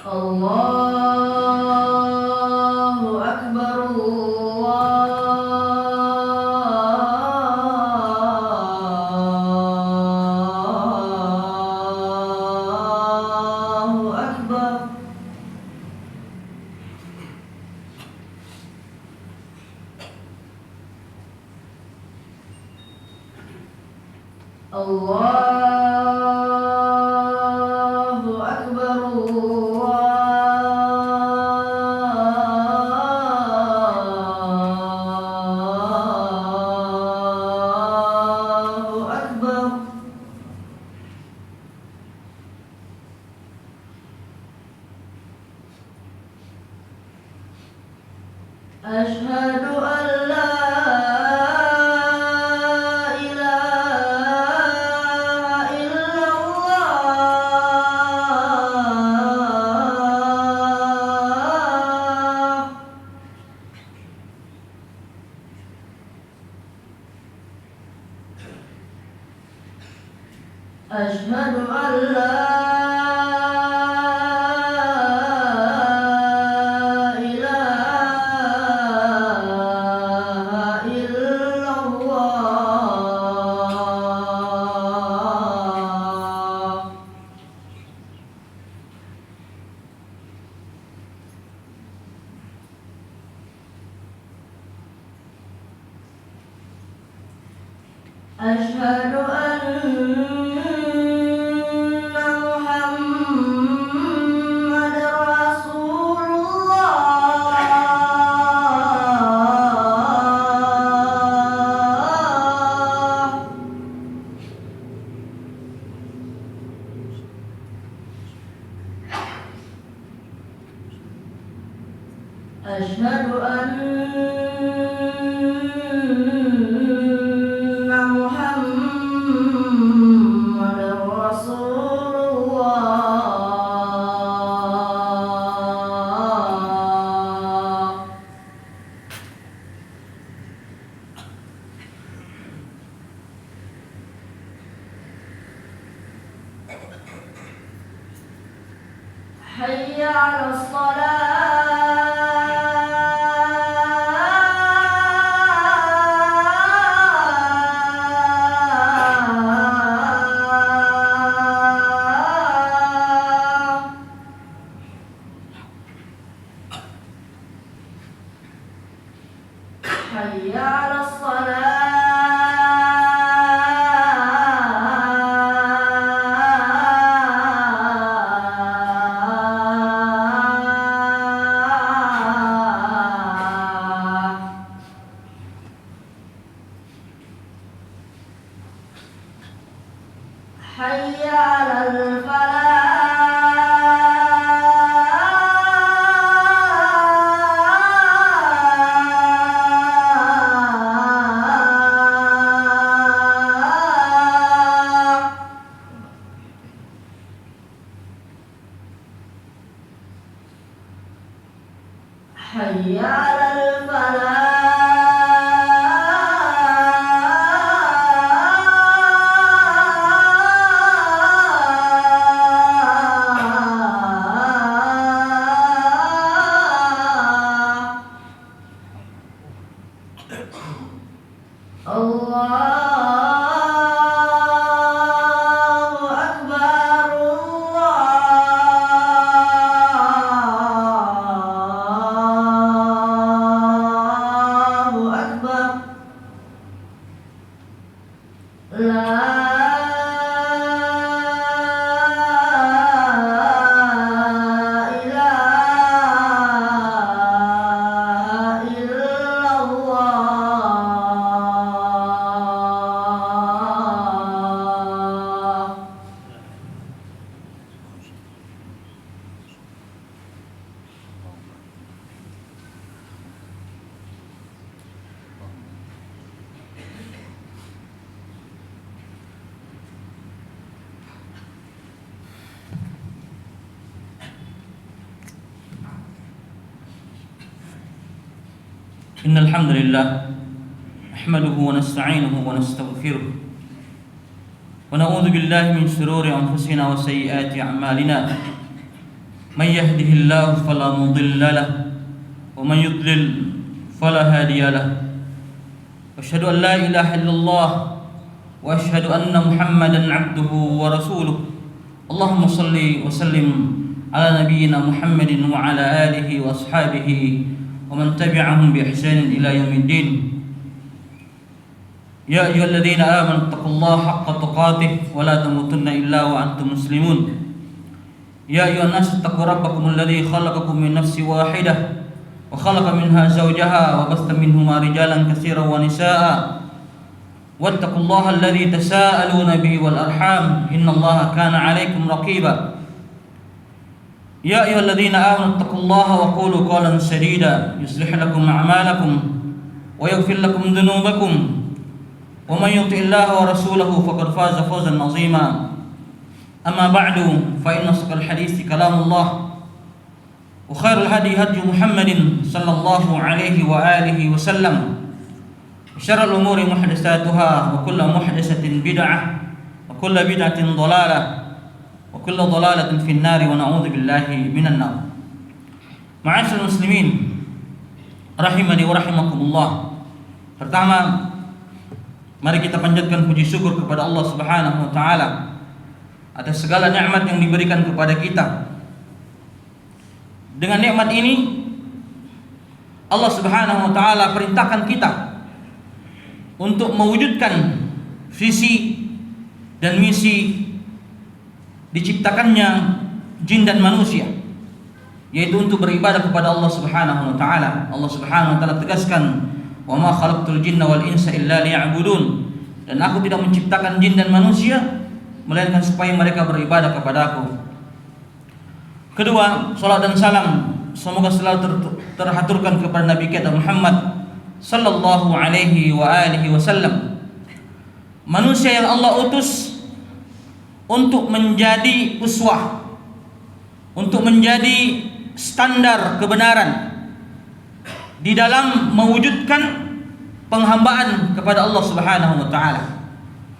Allahu Akbar, Allahu Akbar. Allahu Akbar, Allahu Akbar. Asyhadu an la ilaha illallah. Asyhadu an la ilaha illallah. Asyhadu anna Muhammadar Rasulullah. Asyhadu anna Muhammadar Rasulullah. Hayya 'alas shalah. Hayya 'alas salah. Hayya 'alal falah. Hayya 'alal falah. Allahu Akbar, Allahu Akbar. La ilaha illallah. إن الحمد لله نحمده ونستعينه ونستغفره ونعوذ بالله من شرور أنفسنا وسيئات أعمالنا من يهده الله فلا مضل له ومن يضلل فلا هادي له أشهد أن لا إله إلا الله وأشهد أن محمدا عبده ورسوله اللهم صل وسلم على نبينا محمد وعلى آله وأصحابه ومن تبعهم بإحسان إلى يوم الدين يا أيها الذين آمنوا اتقوا الله حق تقاته ولا تموتن إلا وأنتم مسلمون يا أيها الناس اتقوا ربكم الذي خلقكم من نفس واحدة وخلق منها زوجها وبث منهما رجالا كثيرا ونساء واتقوا الله الذي تساءلون به والأرحام إن الله كان عليكم رقيبا يا أيها الذين آمنوا اتقوا الله وقولوا قولا سديدا يصلح لكم أعمالكم ويغفر لكم ذنوبكم ومن يطع الله ورسوله فقد فاز فوزا عظيما أما بعد فإن أصدق الحديث كلام الله وخير الهدي هدي محمد صلى الله عليه وآله وسلم وشر الأمور محدثاتها وكل محدثة بدعة وكل بدعة ضلالة وكل ضلالة في النار ونعوذ بالله من النار. Ma'asyiral muslimin rahimani wa rahimakumullah. Pertama, mari kita panjatkan puji syukur kepada Allah Subhanahu wa taala atas segala nikmat yang diberikan kepada kita. Dengan nikmat ini Allah Subhanahu wa taala perintahkan kita untuk mewujudkan visi dan misi diciptakannya jin dan manusia, yaitu untuk beribadah kepada Allah Subhanahu wa taala. Allah Subhanahu wa taala tegaskan, "Wa ma khalaqtul jinna wal insa illa liya'budun." Dan aku tidak menciptakan jin dan manusia melainkan supaya mereka beribadah kepadaku. Kedua, salat dan salam semoga selalu terhaturkan kepada Nabi kita Muhammad sallallahu alaihi wa alihi wasallam, manusia yang Allah utus untuk menjadi uswah, untuk menjadi standar kebenaran di dalam mewujudkan penghambaan kepada Allah Subhanahu wa taala.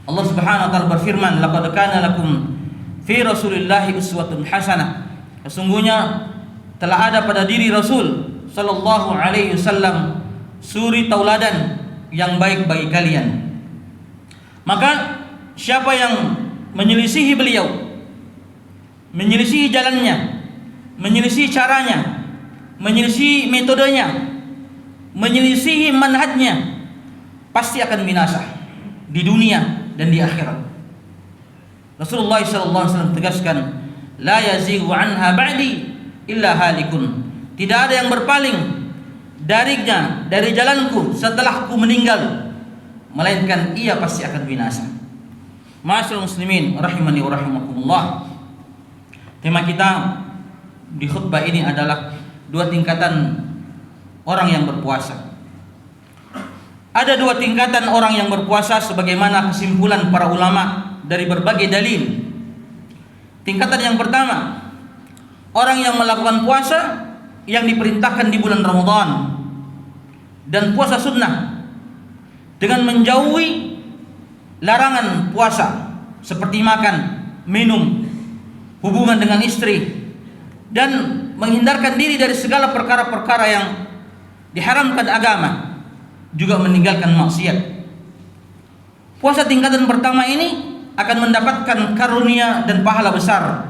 Allah Subhanahu wa taala berfirman, "Laqad kana lakum fi Rasulillahi uswatun hasanah." Sesungguhnya telah ada pada diri Rasul sallallahu alaihi wasallam suri tauladan yang baik bagi kalian. Maka siapa yang menyelisihi beliau, menyelisihi jalannya, menyelisihi caranya, menyelisihi metodenya, menyelisihi manhajnya, pasti akan binasa di dunia dan di akhirat. Rasulullah SAW tegaskan, la yazighu anha ba'di illa halikun. Tidak ada yang berpaling darinya, dari jalanku setelahku meninggal, melainkan ia pasti akan binasa. Ma'asyiral muslimin rahimani wa rahimakumullah. Tema kita di khutbah ini adalah dua tingkatan orang yang berpuasa. Ada dua tingkatan orang yang berpuasa sebagaimana kesimpulan para ulama dari berbagai dalil. Tingkatan yang pertama, orang yang melakukan puasa yang diperintahkan di bulan Ramadan dan puasa sunnah dengan menjauhi larangan puasa seperti makan, minum, hubungan dengan istri, dan menghindarkan diri dari segala perkara-perkara yang diharamkan agama, juga meninggalkan maksiat. Puasa tingkatan pertama ini akan mendapatkan karunia dan pahala besar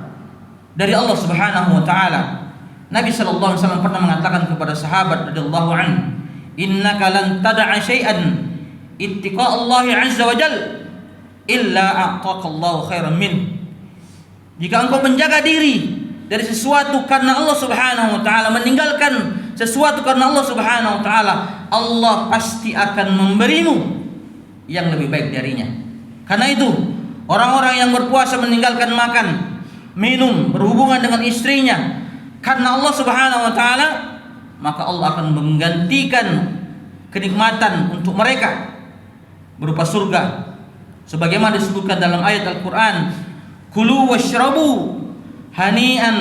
dari Allah Subhanahu wa taala. Nabi sallallahu alaihi wasallam pernah mengatakan kepada sahabat radhiyallahu anhu, "Innaka lan tad'a syai'an ittiqa Allah azza wa jalla illa a'taqallahu khairan min." Jika engkau menjaga diri dari sesuatu karena Allah Subhanahu wa taala, meninggalkan sesuatu karena Allah Subhanahu wa taala, Allah pasti akan memberimu yang lebih baik darinya. Karena itu, orang-orang yang berpuasa meninggalkan makan, minum, berhubungan dengan istrinya karena Allah Subhanahu wa taala, maka Allah akan menggantikan kenikmatan untuk mereka berupa surga. Sebagaimana disebutkan dalam ayat Al-Qur'an, "Kulu washrabu hani'an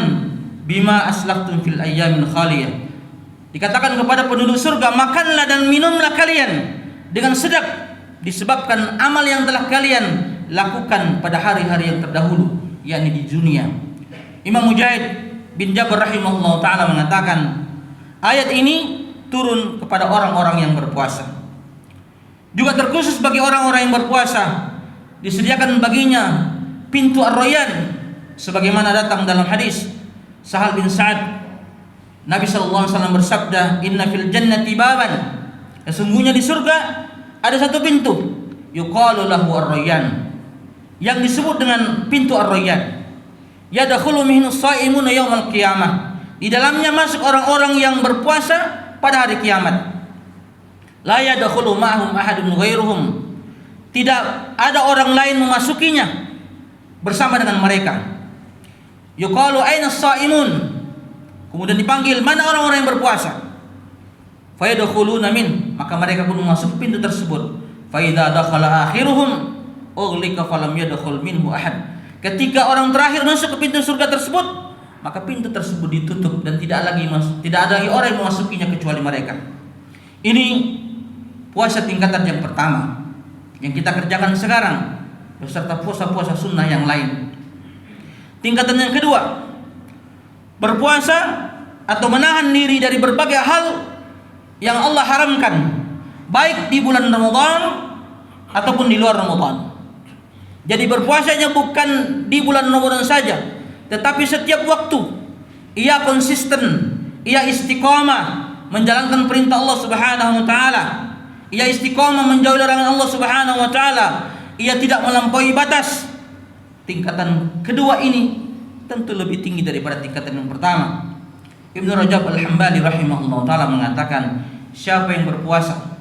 bima aslaftum fil ayyamin khaliyah." Dikatakan kepada penduduk surga, makanlah dan minumlah kalian dengan sedap disebabkan amal yang telah kalian lakukan pada hari-hari yang terdahulu, yakni di dunia. Imam Mujahid bin Jabir rahimahullah ta'ala mengatakan, ayat ini turun kepada orang-orang yang berpuasa. Juga terkhusus bagi orang-orang yang berpuasa, disediakan baginya pintu Ar-Rayyan, sebagaimana datang dalam hadis Sahal bin Sa'ad. Nabi sallallahu alaihi wasallam bersabda, "Inna fil jannati baban." Sesungguhnya di surga ada satu pintu, yuqalu lahu Ar-Rayyan, yang disebut dengan pintu Ar-Rayyan. Yadkhulu minhu shaimuna yaumal qiyamah. Di dalamnya masuk orang-orang yang berpuasa pada hari kiamat. La yadkhulu ma'hum ahadun ghairuhum. Tidak ada orang lain memasukinya bersama dengan mereka. Yuqalu aina shaimun. Kemudian dipanggil, mana orang-orang yang berpuasa? Fayadkhuluna min, maka mereka pun masuk pintu tersebut. Fa idza dakhala akhiruhum ughliqa falam yadkhul minhu ahad. Ketika orang terakhir masuk ke pintu surga tersebut, maka pintu tersebut ditutup dan tidak ada lagi orang yang memasukinya kecuali mereka. Ini puasa tingkatan yang pertama yang kita kerjakan sekarang beserta puasa-puasa sunnah yang lain. Tingkatan yang kedua, berpuasa atau menahan diri dari berbagai hal yang Allah haramkan, baik di bulan Ramadan ataupun di luar Ramadan. Jadi berpuasanya bukan di bulan Ramadan saja, tetapi setiap waktu ia konsisten, ia istiqamah menjalankan perintah Allah Subhanahu wa taala. Ia istiqamah menjauhi larangan Allah Subhanahu wa taala. Ia tidak melampaui batas. Tingkatan kedua ini tentu lebih tinggi daripada tingkatan yang pertama. Ibnu Rajab Al-Hambali rahimahullah taala mengatakan, siapa yang berpuasa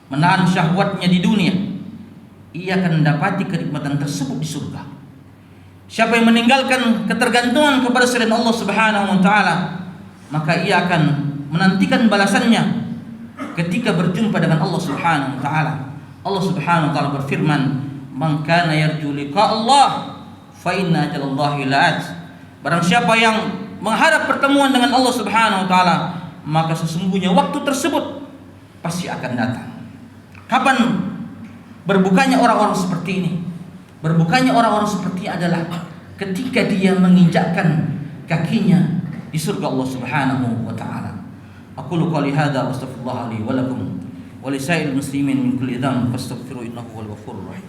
menahan syahwatnya di dunia, ia akan mendapati kenikmatan tersebut di surga. Siapa yang meninggalkan ketergantungan kepada selain Allah Subhanahu wa taala, maka ia akan menantikan balasannya ketika berjumpa dengan Allah Subhanahu wa taala. Allah Subhanahu wa taala berfirman, "Man kana yarju liqa Allah fa inna ajalallahi la'at." Barang siapa yang mengharap pertemuan dengan Allah Subhanahu wa taala, maka sesungguhnya waktu tersebut pasti akan datang. Kapan berbukanya orang-orang seperti ini? Berbukanya orang-orang seperti ini adalah ketika dia menginjakkan kakinya di surga Allah Subhanahu wa taala. Aqulu qouli hadza wa astaghfirullah li wa lakum wa li sa'il muslimin min kulli dhanb fastaghfiru innahu huwal ghafurur rahim.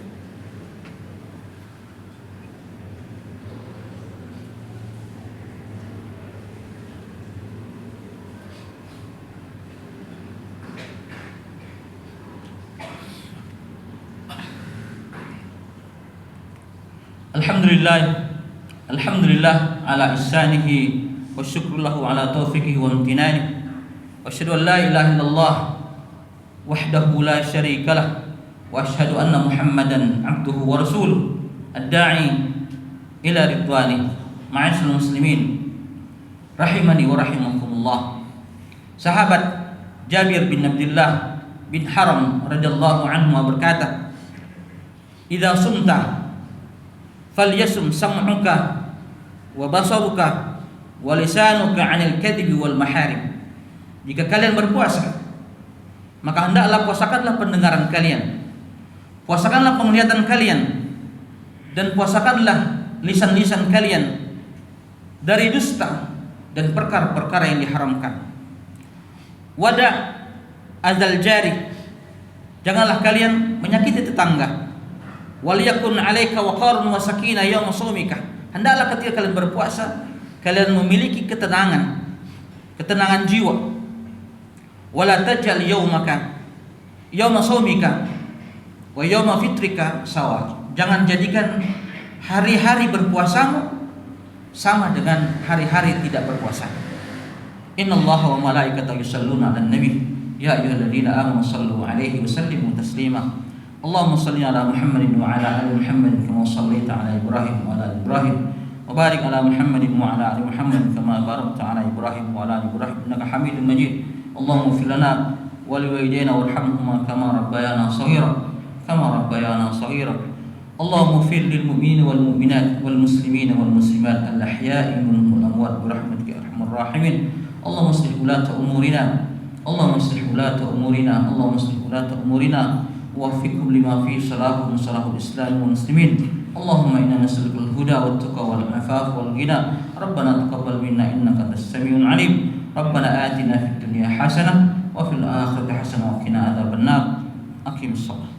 Alhamdulillah ala ihsanihi wa syukru lahu ala taufiqihi wa imtinanihi wa asyhadu an la ilaha illallah wahdahu la syarika lah wa asyhadu anna Muhammadan abduhu wa rasuluh ad-da'i ila ridwani. Ma'asyiral muslimin rahimani wa rahimakumullah. Sahabat Jabir bin Abdullah bin Haram radhiyallahu anhu berkata, "Idza sumta falyasum sam'uka wa basaruka wa lisanuka 'anil kadhibi wal maharim." Jika kalian berpuasa, maka hendaklah puasakanlah pendengaran kalian, puasakanlah penglihatan kalian, dan puasakanlah lisan-lisan kalian dari dusta dan perkara-perkara yang diharamkan. Wada azal jari, janganlah kalian menyakiti tetangga. Waliyakun 'alaika waqarun wa sakinah yaum shaumika. Hendaklah ketika kalian berpuasa, kalian memiliki ketenangan jiwa. Wala tajal yaumaka yaum shaumika wa yaum fitrika sawa. Jangan jadikan hari-hari berpuasamu sama dengan hari-hari tidak berpuasa. Innallaha wa malaikatahu yusholluna 'alan nabi ya ayyuhalladzina amanu shallu 'alaihi wa sallimu taslima. Allahumma shalli ala Muhammadin wa ala ali Muhammadin kama shallaita ala Ibrahim wa ala ali Ibrahim wa barik ala Muhammadin wa ala ali Muhammadin kama barakta ala Ibrahim wa ala ali Ibrahim innaka Hamidum Majid. Allahumma ighfir lana wa liwalidayna warhamhuma kama rabbayana shaghira. Allahumma ighfir lil mu'minina wal mu'minat wal muslimina wal muslimat al ahya'i minhum wal amwat bi rahmatika ya arhamar rahimin. Allahumma aslih ulata umurina. Allahumma aslih ulata umurina. Wafiqhum lima fi salahum salahul islam wal muslimin. Allahumma inna nas'aluka al-huda wat-tuqa wal-'afafa wal-ghina. Rabbana taqabbal minna innaka antas samiul 'alim. Rabbana atina fid dunya hasanah wa fil akhirati hasanah wa qina adzabannar. Aqimus shalah.